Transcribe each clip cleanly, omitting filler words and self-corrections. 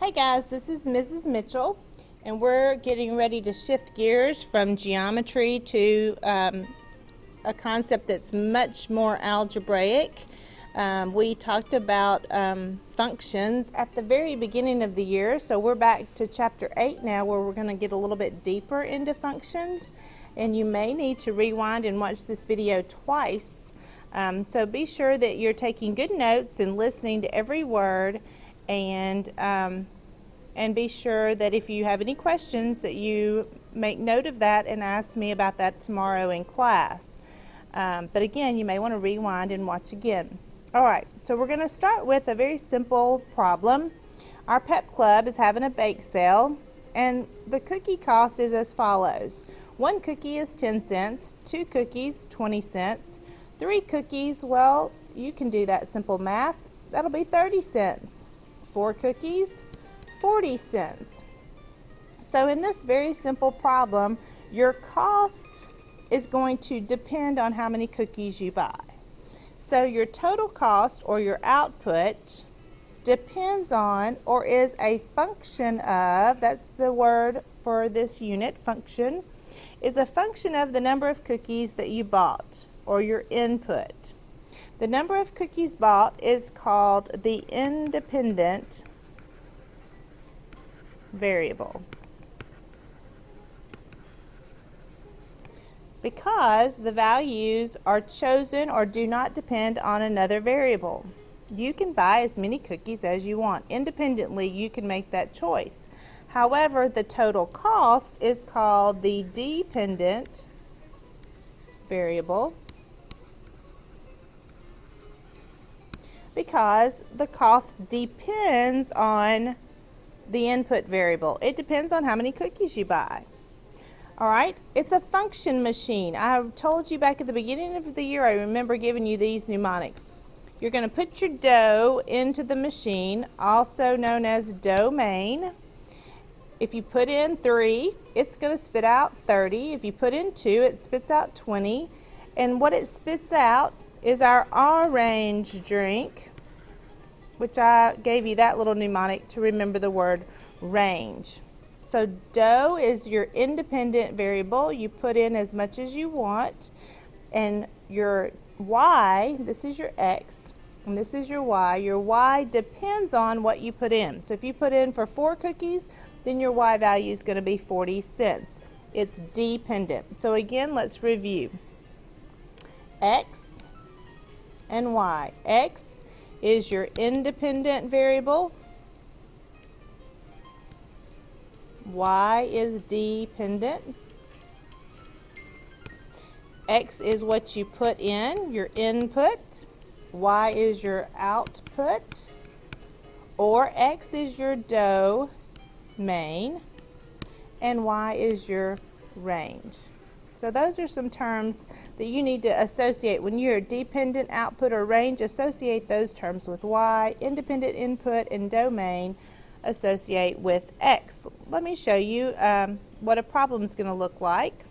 Hey guys, this is Mrs. Mitchell, and we're getting ready to shift gears from geometry to a concept that's much more algebraic. We talked about functions at the very beginning of the year, so we're back to chapter 8 now, where we're going to get a little bit deeper into functions, and you may need to rewind and watch this video twice. So be sure that you're taking good notes and listening to every word, and be sure that if you have any questions that you make note of that and ask me about that tomorrow in class. But again, you may want to rewind and watch again. All right, so we're going to start with a very simple problem. Our pep club is having a bake sale, and the cookie cost is as follows. 1 cookie is 10 cents, 2 cookies 20 cents, 3 cookies, well, you can do that simple math. That'll be 30 cents. 4 cookies, 40 cents. So in this very simple problem, your cost is going to depend on how many cookies you buy. So your total cost, or your output, depends on, or is a function of, that's the word for this unit, function, is a function of the number of cookies that you bought, or your input. The number of cookies bought is called the independent variable, because the values are chosen or do not depend on another variable. You can buy as many cookies as you want. Independently, you can make that choice. However, the total cost is called the dependent variable, because the cost depends on the input variable. It depends on how many cookies you buy. All right, it's a function machine. I told you back at the beginning of the year, I remember giving you these mnemonics. You're going to put your dough into the machine, also known as domain. If you put in 3, it's going to spit out 30. If you put in 2, it spits out 20. And what it spits out is our orange drink, which I gave you that little mnemonic to remember the word range. So dough is your independent variable. You put in as much as you want, and your y, this is your x, and this is your y. Your y depends on what you put in. So if you put in for 4 cookies, then your y value is going to be 40 cents. It's dependent. So again, let's review. X and y. X is your independent variable. Y is dependent. X is what you put in, your input. Y is your output. Or X is your domain. And Y is your range. So those are some terms that you need to associate. When you're dependent, output, or range, associate those terms with Y. Independent, input, and domain, associate with X. Let me show you what a problem is going to look like.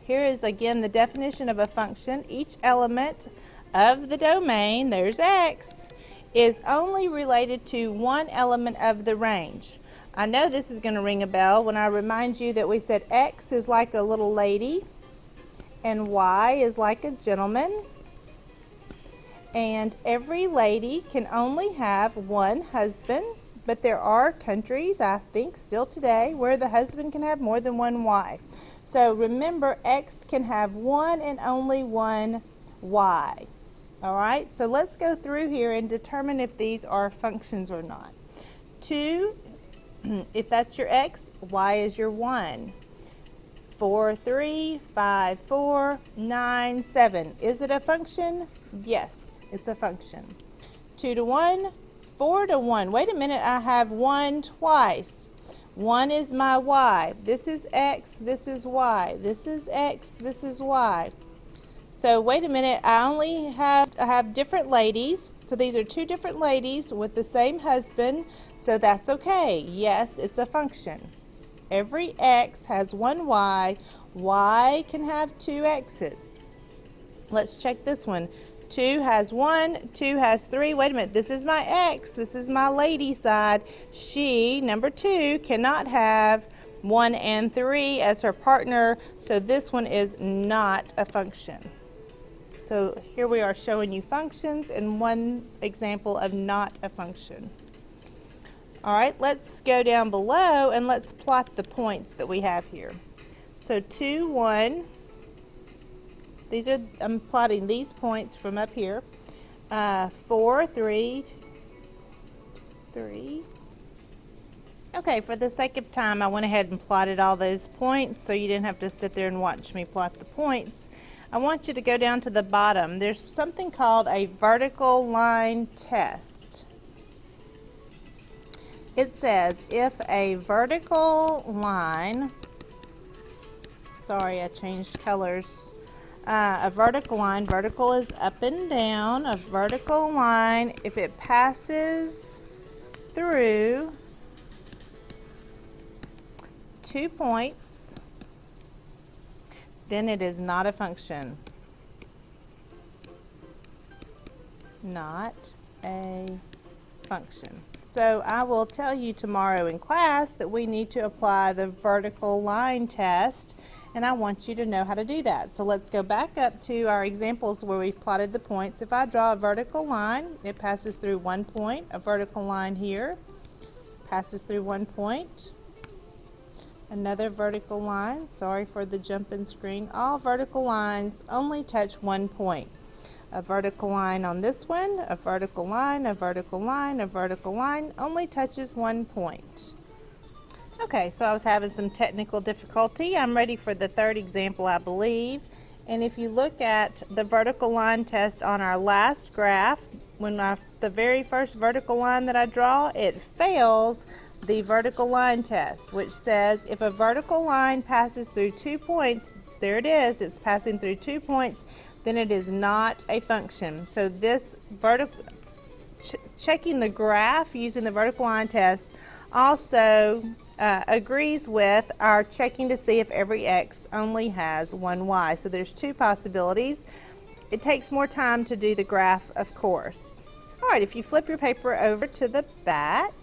Here is again the definition of a function. Each element of the domain, there's X, is only related to one element of the range. I know this is going to ring a bell when I remind you that we said X is like a little lady and Y is like a gentleman. And every lady can only have one husband, but there are countries, I think still today, where the husband can have more than one wife. So remember, X can have one and only one Y. All right, so let's go through here and determine if these are functions or not. 2, if that's your X, Y is your 1. 4, 3, 5, 4, 9, 7. Is it a function? Yes. It's a function. 2 to 1, 4 to 1. Wait a minute, I have 1 twice. 1 is my Y. This is X, this is Y. This is X, this is Y. So wait a minute, I have different ladies. So these are 2 different ladies with the same husband. So that's okay. Yes, it's a function. Every X has one Y. Y can have 2 X's. Let's check this one. 2 has 1, 2 has 3. Wait a minute, this is my X, this is my lady side. She, number 2, cannot have 1 and 3 as her partner, so this one is not a function. So here we are showing you functions and one example of not a function. All right, let's go down below and let's plot the points that we have here. So 2, 1. I'm plotting these points from up here. 4, 3, 3. Okay, for the sake of time, I went ahead and plotted all those points so you didn't have to sit there and watch me plot the points. I want you to go down to the bottom. There's something called a vertical line test. It says if a vertical line, sorry, I changed colors. A vertical line, vertical is up and down. A vertical line, if it passes through 2 points, then it is not a function. Not a function. So I will tell you tomorrow in class that we need to apply the vertical line test, and I want you to know how to do that. So let's go back up to our examples where we've plotted the points. If I draw a vertical line, it passes through 1 point. A vertical line here passes through 1 point. Another vertical line, sorry for the jumping screen. All vertical lines only touch 1 point. A vertical line on this one, a vertical line, a vertical line, a vertical line, only touches 1 point. Okay, so I was having some technical difficulty. I'm ready for the third example, I believe. And if you look at the vertical line test on our last graph, the very first vertical line that I draw, it fails the vertical line test, which says if a vertical line passes through 2 points, there it is, it's passing through 2 points, then it is not a function. So this checking the graph using the vertical line test also agrees with our checking to see if every X only has 1 Y. So there's 2 possibilities. It takes more time to do the graph, of course. All right, if you flip your paper over to the back,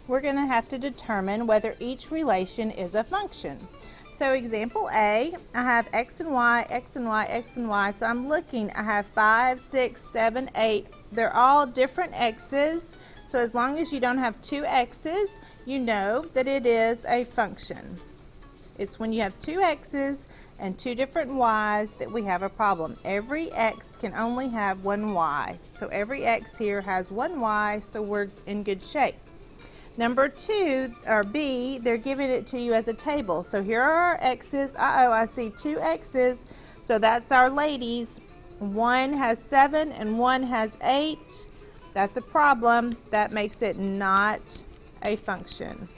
we're going to have to determine whether each relation is a function. So example A, I have X and Y, X and Y, X and Y. So I'm looking, I have 5, 6, 7, 8. They're all different X's. So as long as you don't have 2 X's, you know that it is a function. It's when you have 2 X's and 2 different Y's that we have a problem. Every X can only have 1 Y. So every X here has 1 Y, so we're in good shape. Number 2, or B, they're giving it to you as a table. So here are our X's. I see 2 X's. So that's our ladies. 1 has 7 and 1 has 8. That's a problem. That makes it not a function.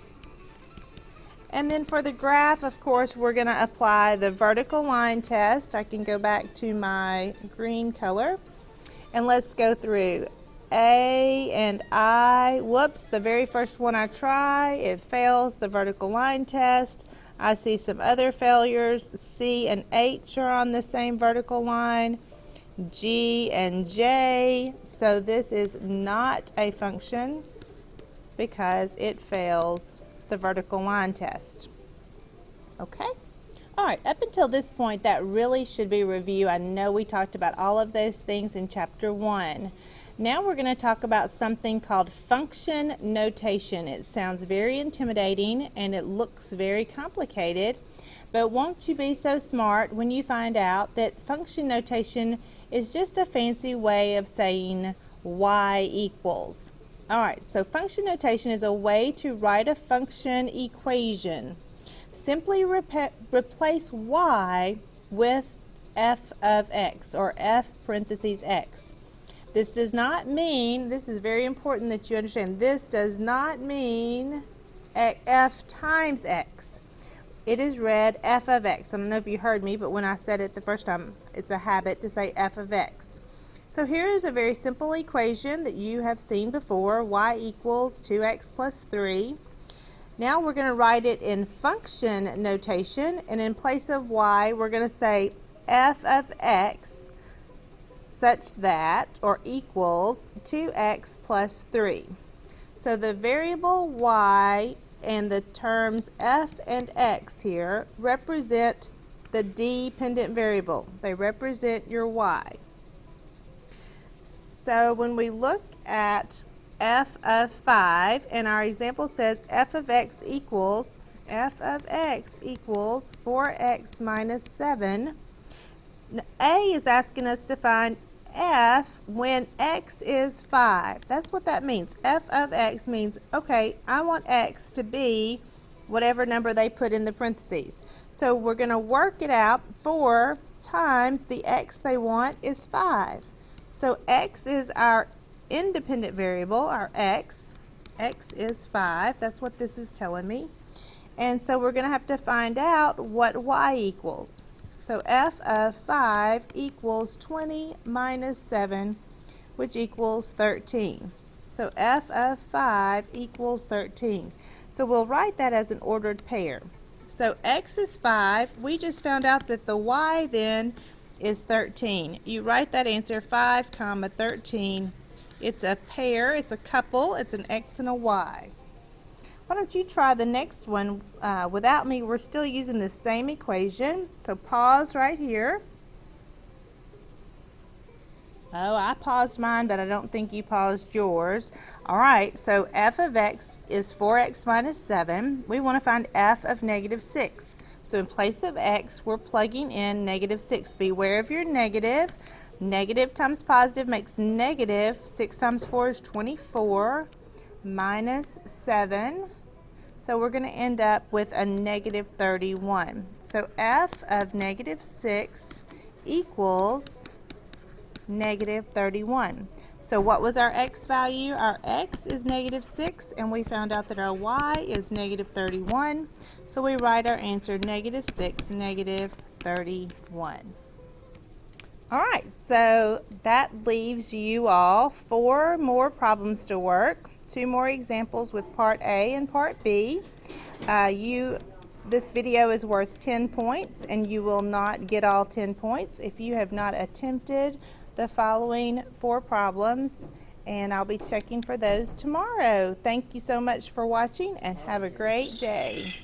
And then for the graph, of course, we're going to apply the vertical line test. I can go back to my green color. And let's go through. A and I, whoops, the very first one I try, it fails the vertical line test. I see some other failures. C and H are on the same vertical line. G and J, so this is not a function because it fails the vertical line test. Okay? All right, up until this point, that really should be a review. I know we talked about all of those things in Chapter 1. Now we're going to talk about something called function notation. It sounds very intimidating and it looks very complicated, but won't you be so smart when you find out that function notation is just a fancy way of saying y equals. All right, so function notation is a way to write a function equation. Simply replace y with f of x, or f parentheses x. This does not mean, this is very important that you understand, this does not mean f times x. It is read f of x. I don't know if you heard me, but when I said it the first time, it's a habit to say f of x. So here is a very simple equation that you have seen before, y equals 2x plus 3. Now we're going to write it in function notation, and in place of y, we're going to say f of x such that, or equals, 2x plus 3. So the variable y and the terms f and x here represent the dependent variable. They represent your y. So when we look at f of 5, and our example says f of x equals 4x minus 7, A is asking us to find f when x is 5. That's what that means. F of x means, okay, I want x to be whatever number they put in the parentheses. So we're going to work it out. 4 times the x they want is 5. So x is our independent variable, our x. X is 5. That's what this is telling me. And so we're going to have to find out what y equals. So f of 5 equals 20 minus 7, which equals 13. So f of 5 equals 13. So we'll write that as an ordered pair. So x is 5. We just found out that the y then is 13. You write that answer, 5 comma 13. It's a pair, it's a couple, it's an x and a y. Why don't you try the next one without me? We're still using the same equation. So pause right here. Oh, I paused mine, but I don't think you paused yours. All right, so f of x is 4x minus 7. We want to find f of negative 6. So in place of x, we're plugging in negative 6. Beware of your negative. Negative times positive makes negative. 6 times 4 is 24 minus 7. So we're going to end up with a negative 31. So f of negative 6 equals negative 31. So what was our x value? Our x is negative 6, and we found out that our y is negative 31. So we write our answer negative 6, negative 31. All right, so that leaves you all 4 more problems to work. 2 more examples with part A and part B. This video is worth 10 points, and you will not get all 10 points if you have not attempted the following 4 problems, and I'll be checking for those tomorrow. Thank you so much for watching, and have a great day.